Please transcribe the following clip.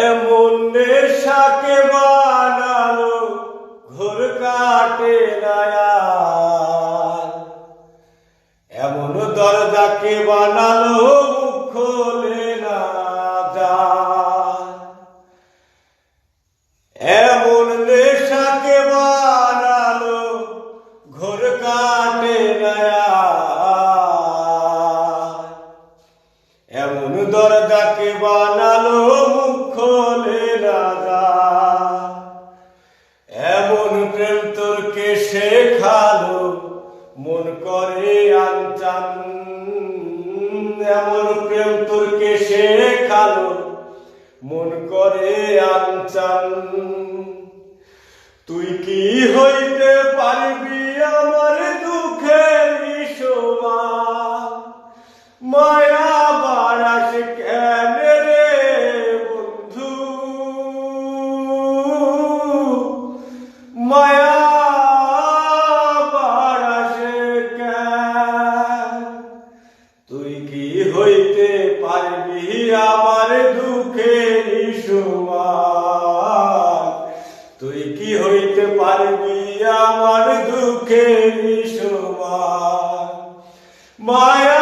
এমন নেশাকে বানালো ঘোর কাটে না আর। এমন দরজাকে বানালো মুখ খোলে না যায়। এমন নেশাকে বানালো ঘোর কাটে না আর। এমন দরজাকে বানালো মুখ খোলে না যায়। এমন প্রেম তোরকে শেখালো মন করে আনচান। এমন প্রেম তোরকে শেখালো মন করে আনচান। তুই কি হইতে পারবি আমার দুঃখের সমান? মায়া বাড়াস কেন রে বন্ধু? মায়া বাড়াস কেন? তুই কি হইতে পারবি আমার দুঃখের সমান? তুই কি হইতে পারবি আমার দুঃখের সমান? মায়া